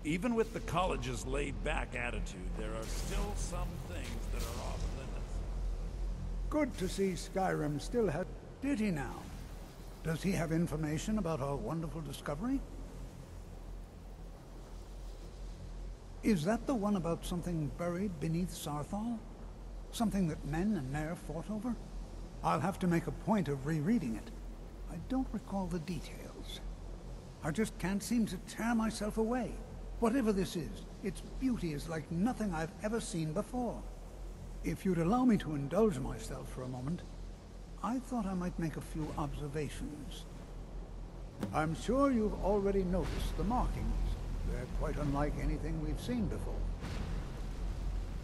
Even with the college's laid-back attitude, there are still some things that are off-limits. Good to see Skyrim still has... Did he now? Does he have information about our wonderful discovery? Is that the one about something buried beneath Sarthal? Something that men and Nair fought over? I'll have to make a point of rereading it. I don't recall the details. I just can't seem to tear myself away. Whatever this is, its beauty is like nothing I've ever seen before. If you'd allow me to indulge myself for a moment, I thought I might make a few observations. I'm sure you've already noticed the markings. They're quite unlike anything we've seen before.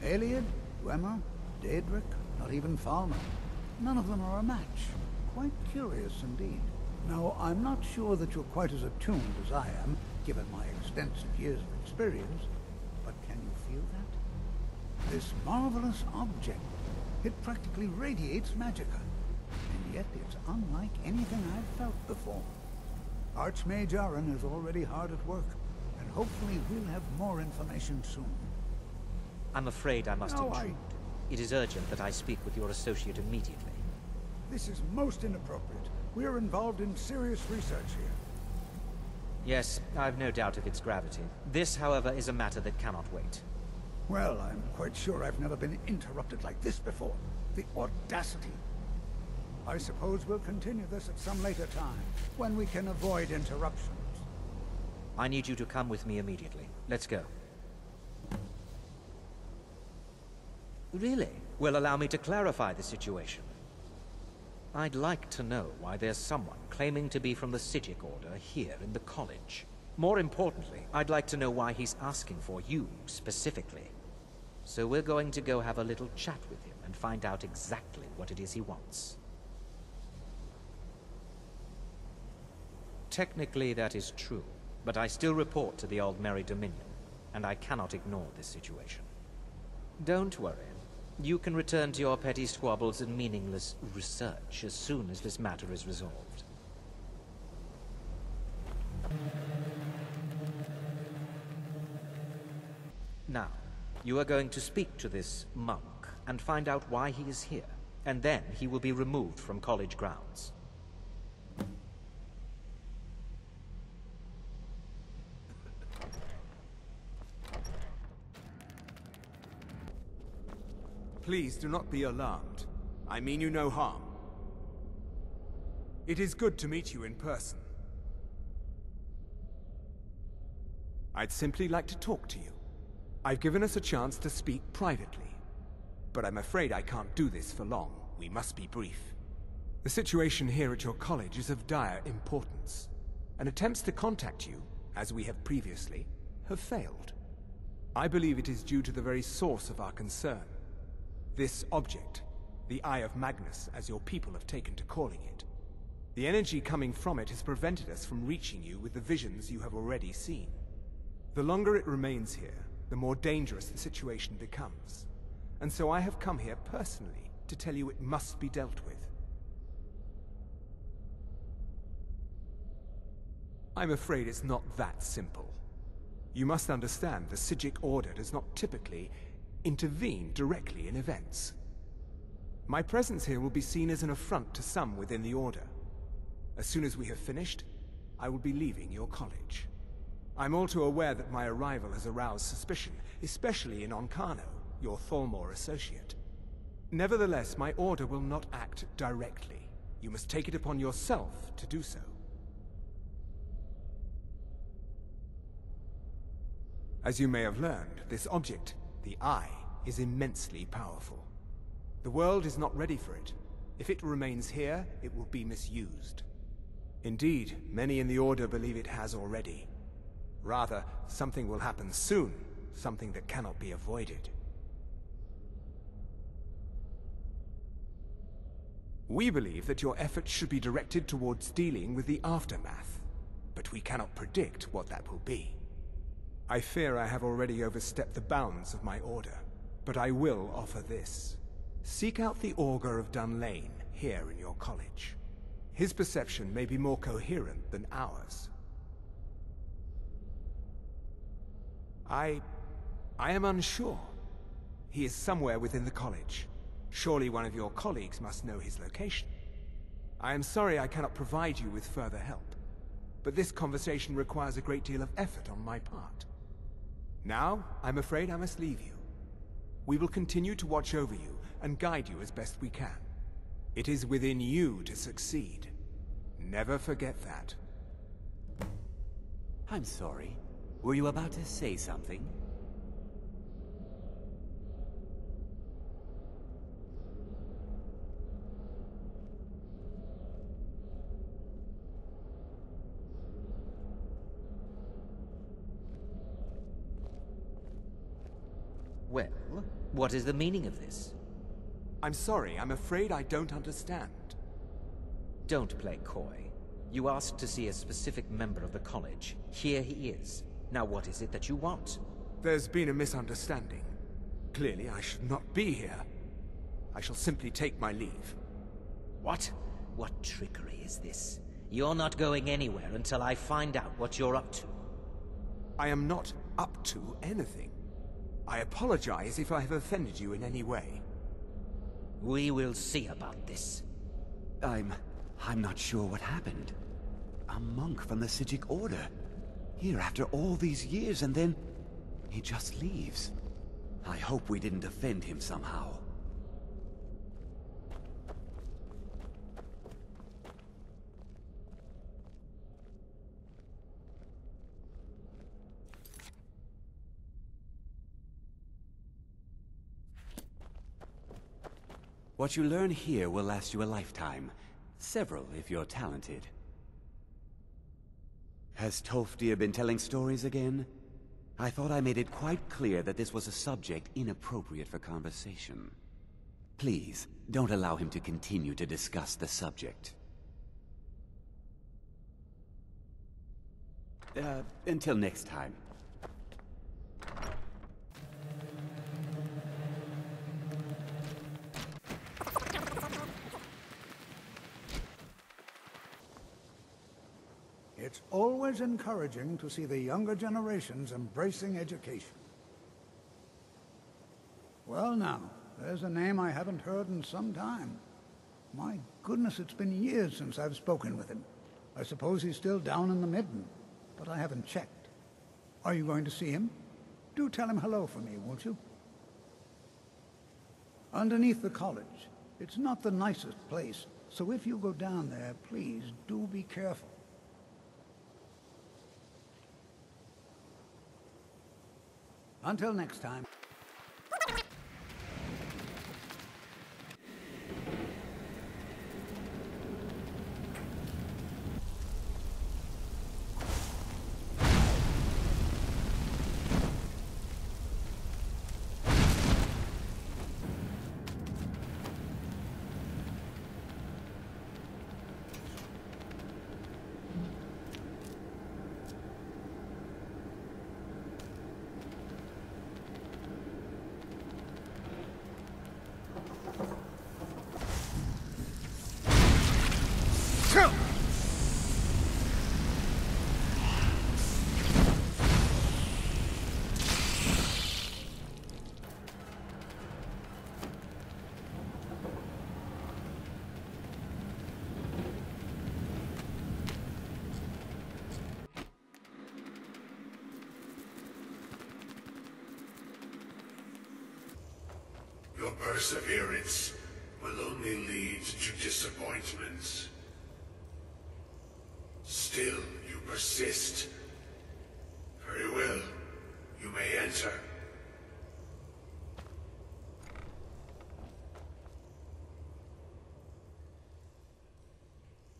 Ayleid, Dwemer, Daedric, not even Falmer. None of them are a match. Quite curious indeed. Now, I'm not sure that you're quite as attuned as I am, given my extensive years of experience, but can you feel that? This marvelous object, it practically radiates magicka, and yet it's unlike anything I've felt before. Archmage Aaron is already hard at work, and hopefully we'll have more information soon. I'm afraid I must intrude. It is urgent that I speak with your associate immediately. This is most inappropriate. We are involved in serious research here. Yes, I've no doubt of its gravity. This, however, is a matter that cannot wait. Well, I'm quite sure I've never been interrupted like this before. The audacity. I suppose we'll continue this at some later time, when we can avoid interruptions. I need you to come with me immediately. Let's go. Really? Well, allow me to clarify the situation. I'd like to know why there's someone claiming to be from the Psijic Order here in the college. More importantly, I'd like to know why he's asking for you, specifically. So we're going to go have a little chat with him and find out exactly what it is he wants. Technically, that is true, but I still report to the Aldmeri Dominion, and I cannot ignore this situation. Don't worry. You can return to your petty squabbles and meaningless research as soon as this matter is resolved. Now, you are going to speak to this monk and find out why he is here, and then he will be removed from college grounds. Please do not be alarmed. I mean you no harm. It is good to meet you in person. I'd simply like to talk to you. I've given us a chance to speak privately, but I'm afraid I can't do this for long. We must be brief. The situation here at your college is of dire importance, and attempts to contact you, as we have previously, have failed. I believe it is due to the very source of our concern. This object, the Eye of Magnus, as your people have taken to calling it. The energy coming from it has prevented us from reaching you with the visions you have already seen. The longer it remains here, the more dangerous the situation becomes. And so I have come here personally to tell you it must be dealt with. I'm afraid it's not that simple. You must understand the Psijic Order does not typically intervene directly in events. My presence here will be seen as an affront to some within the Order. As soon as we have finished, I will be leaving your college. I'm all too aware that my arrival has aroused suspicion, especially in Onkano, your Tholmor associate. Nevertheless, my Order will not act directly. You must take it upon yourself to do so. As you may have learned, this object, the Eye, is immensely powerful. The world is not ready for it. If it remains here, it will be misused. Indeed, many in the Order believe it has already. Rather, something will happen soon, something that cannot be avoided. We believe that your efforts should be directed towards dealing with the aftermath, but we cannot predict what that will be. I fear I have already overstepped the bounds of my Order, but I will offer this. Seek out the Augur of Dunlane here in your college. His perception may be more coherent than ours. I am unsure. He is somewhere within the college. Surely one of your colleagues must know his location. I am sorry I cannot provide you with further help, but this conversation requires a great deal of effort on my part. Now, I'm afraid I must leave you. We will continue to watch over you and guide you as best we can. It is within you to succeed. Never forget that. I'm sorry. Were you about to say something? Well, what is the meaning of this? I'm sorry, I'm afraid I don't understand. Don't play coy. You asked to see a specific member of the college. Here he is. Now what is it that you want? There's been a misunderstanding. Clearly, I should not be here. I shall simply take my leave. What? What trickery is this? You're not going anywhere until I find out what you're up to. I am not up to anything. I apologize if I have offended you in any way. We will see about this. I'm not sure what happened. A monk from the Sijic Order. Here after all these years, and then he just leaves. I hope we didn't offend him somehow. What you learn here will last you a lifetime. Several, if you're talented. Has Tolfdir been telling stories again? I thought I made it quite clear that this was a subject inappropriate for conversation. Please, don't allow him to continue to discuss the subject. Until next time. It's always encouraging to see the younger generations embracing education. Well now, there's a name I haven't heard in some time. My goodness, it's been years since I've spoken with him. I suppose he's still down in the Midden, but I haven't checked. Are you going to see him? Do tell him hello for me, won't you? Underneath the college. It's not the nicest place, so if you go down there, please do be careful. Until next time. Your perseverance will only lead to disappointments. Still, you persist. Very well. You may enter.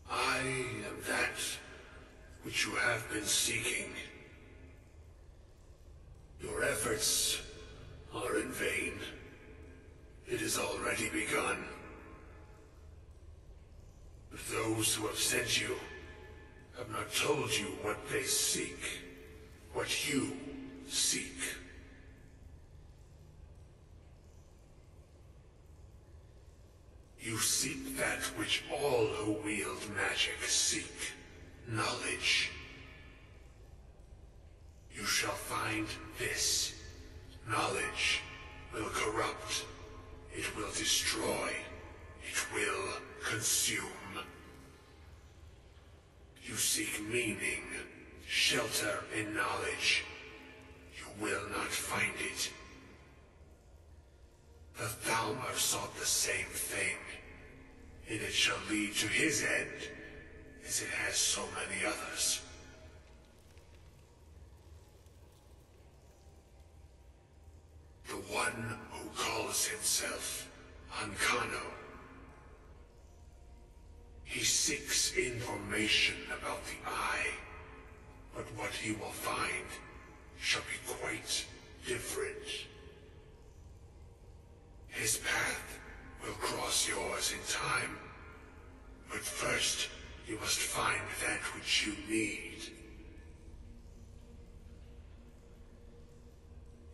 I am that which you have been seeking. Your efforts are in vain. It has already begun. But those who have sent you have not told you what they seek, what you seek. You seek that which all who wield magic seek, knowledge. You shall find find this. Knowledge will corrupt. It will destroy. It will consume. You seek meaning, shelter in knowledge. You will not find it. The Thalmor sought the same thing, and it shall lead to his end, as it has so many others. The one who calls himself Ancano. He seeks information about the Eye, but what he will find shall be quite different. His path will cross yours in time, but first you must find that which you need.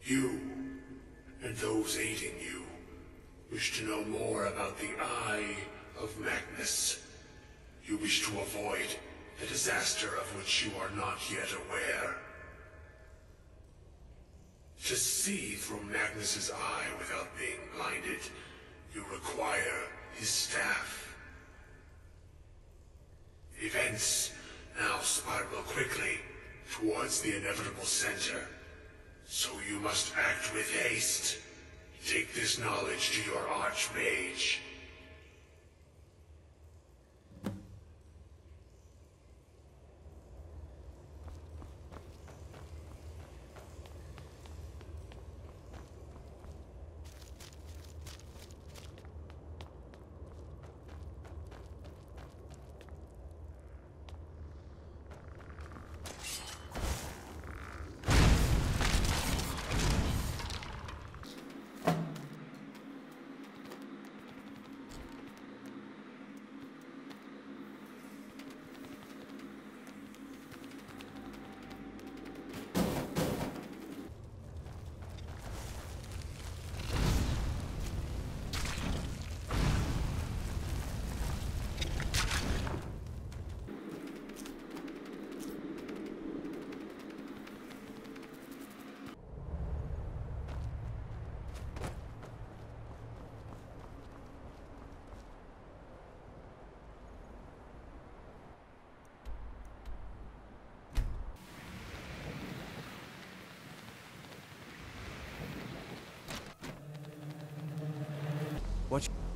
You, and those aiding you, wish to know more about the Eye of Magnus. You wish to avoid the disaster of which you are not yet aware. To see through Magnus's eye without being blinded, you require his staff. Events now spiral quickly towards the inevitable center, so you must act with haste. Take this knowledge to your Archmage.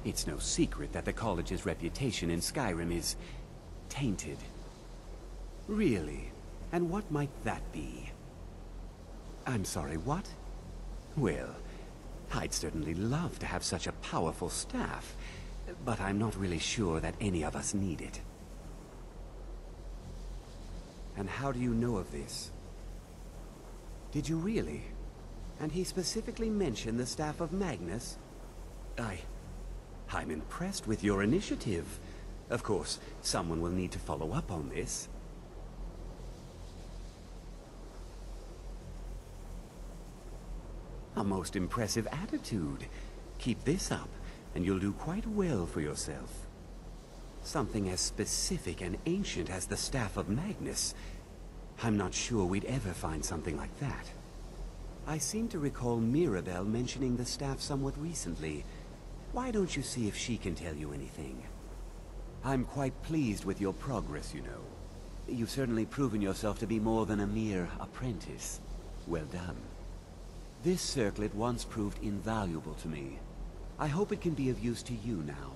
It's no secret that the college's reputation in Skyrim is tainted. Really? And what might that be? I'm sorry, what? Well, I'd certainly love to have such a powerful staff, but I'm not really sure that any of us need it. And how do you know of this? Did you really? And he specifically mentioned the staff of Magnus? I'm impressed with your initiative. Of course, someone will need to follow up on this. A most impressive attitude. Keep this up, and you'll do quite well for yourself. Something as specific and ancient as the Staff of Magnus. I'm not sure we'd ever find something like that. I seem to recall Mirabelle mentioning the staff somewhat recently. Why don't you see if she can tell you anything? I'm quite pleased with your progress, you know. You've certainly proven yourself to be more than a mere apprentice. Well done. This circlet once proved invaluable to me. I hope it can be of use to you now.